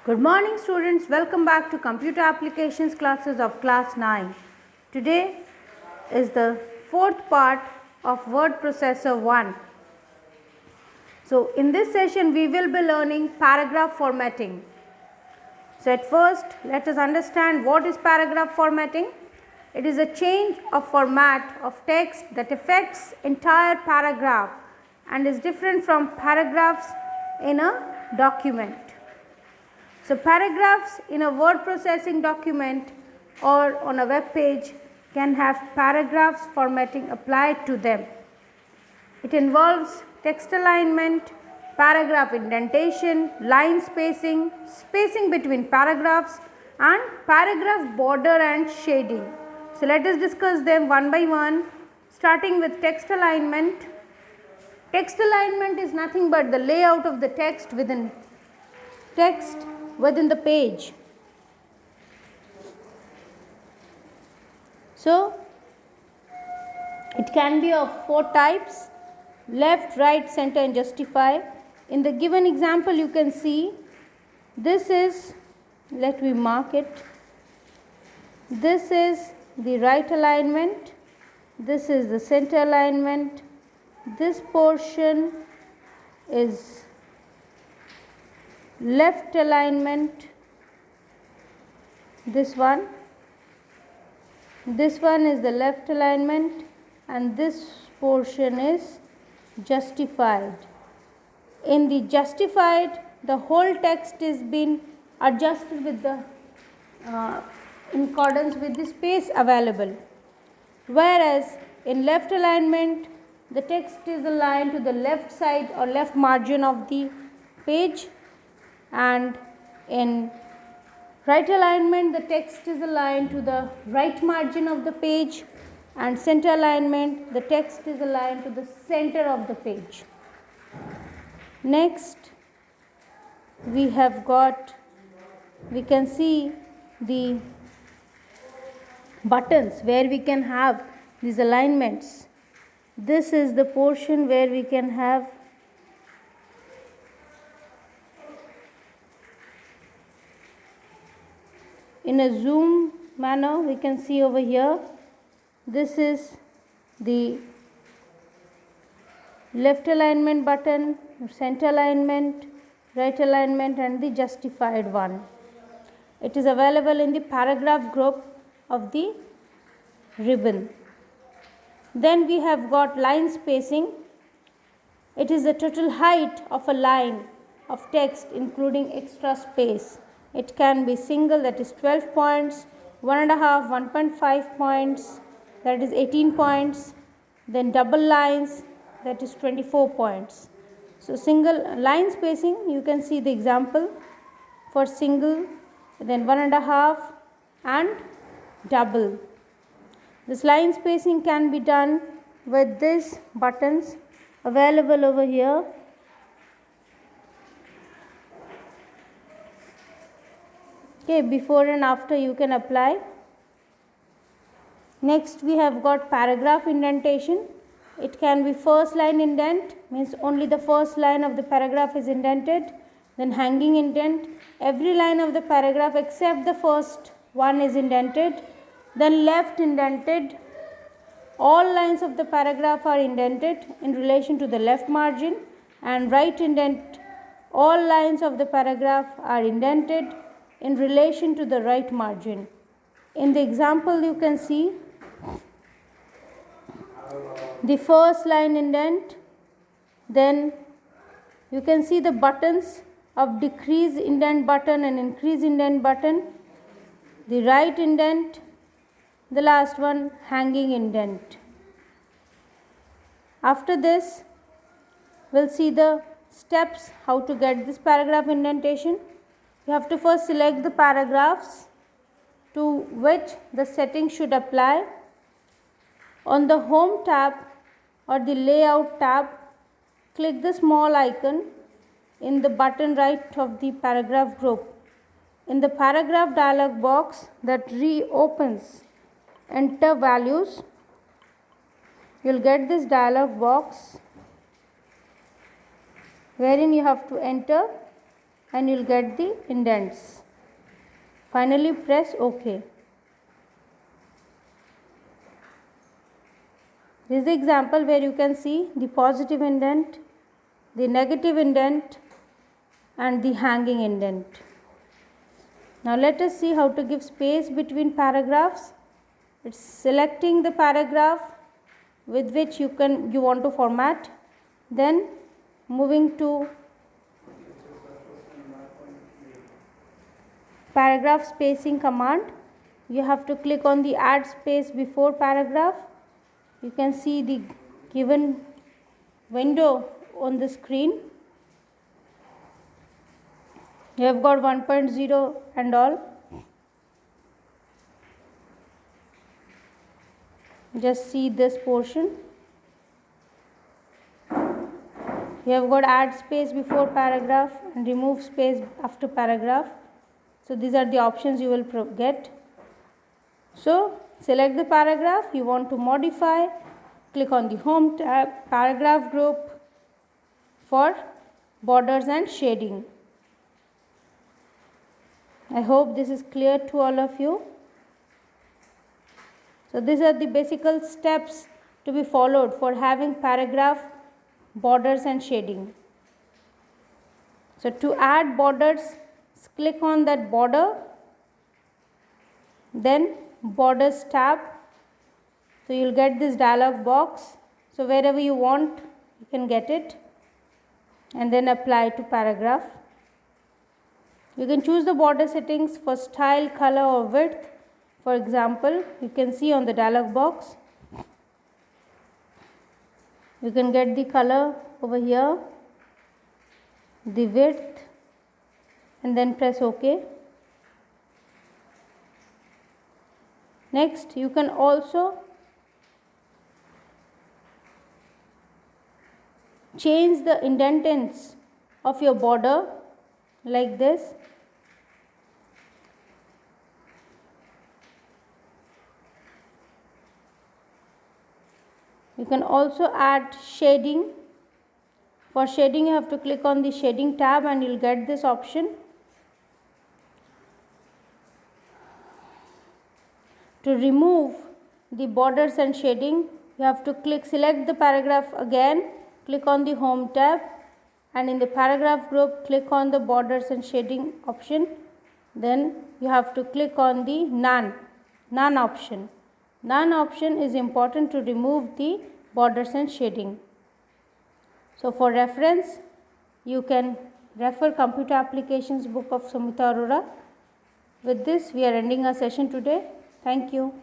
Good morning students, welcome back to computer applications classes of class 9. Today is the fourth part of word processor 1. So in this session we will be learning paragraph formatting. So at first let us understand what is paragraph formatting. It is a change of format of text that affects entire paragraph and is different from paragraphs in a document. So paragraphs in a word processing document or on a web page can have paragraphs formatting applied to them. It involves text alignment, paragraph indentation, line spacing, spacing between paragraphs and paragraph border and shading. So let us discuss them one by one, starting with text alignment. Text alignment is nothing but the layout of the text within the page. So it can be of four types: left, right, center and justify. In the given example you can see this is, let me mark it, this is the right alignment, this is the center alignment, this portion is left alignment, this one is the left alignment, and this portion is justified. In the justified, the whole text is been adjusted with the in accordance with the space available, whereas in left alignment the text is aligned to the left side or left margin of the page, and in right alignment the text is aligned to the right margin of the page, and center alignment the text is aligned to the center of the page. Next we can see the buttons where we can have these alignments. This is the portion where we can have in a zoom manner. We can see over here, this is the left alignment button, center alignment, right alignment and the justified one. It is available in the paragraph group of the ribbon. Then we have got line spacing. It is the total height of a line of text including extra space. It can be single, that is 12 points, 1.5, 1.5 points, that is 18 points, then double lines, that is 24 points. So single line spacing, you can see the example for single, then 1.5 and double. This line spacing can be done with these buttons available over here. Okay, before and after you can apply. Next we have got paragraph indentation. It can be first line indent, means only the first line of the paragraph is indented. Then hanging indent, every line of the paragraph except the first one is indented. Then left indented, all lines of the paragraph are indented in relation to the left margin. And right indent, all lines of the paragraph are indented in relation to the right margin. In the example you can see the first line indent, then you can see the buttons of decrease indent button and increase indent button, the right indent, the last one hanging indent. After this we'll see the steps how to get this paragraph indentation. You have to first select the paragraphs to which the setting should apply. On the home tab or the layout tab, click the small icon in the button right of the paragraph group. In the paragraph dialog box that reopens, enter values. You will get this dialog box wherein you have to enter and you'll get the indents. Finally press OK. This is the example where you can see the positive indent, the negative indent and the hanging indent. Now let us see how to give space between paragraphs. It's selecting the paragraph with which you want to format, then moving to paragraph spacing command. You have to click on the add space before paragraph. You can see the given window on the screen. You have got 1.0 and all. Just see this portion. You have got add space before paragraph and remove space after paragraph. So these are the options you will get. So select the paragraph you want to modify, click on the home tab, paragraph group for borders and shading. I hope this is clear to all of you. So these are the basic steps to be followed for having paragraph, borders and shading. So to add borders, click on that border, then borders tab. So you will get this dialog box. So wherever you want you can get it, and then apply to paragraph. You can choose the border settings for style, color or width. For example, you can see on the dialog box, you can get the color over here, the width, and then press OK. Next, you can also change the indentance of your border like this. You can also add shading. For shading you have to click on the shading tab and you will get this option. To remove the borders and shading, you have to select the paragraph again, click on the home tab, and in the paragraph group click on the borders and shading option. Then you have to click on the none option. None option is important to remove the borders and shading. So for reference, you can refer Computer Applications book of Sumita Arora. With this, we are ending our session today. Thank you.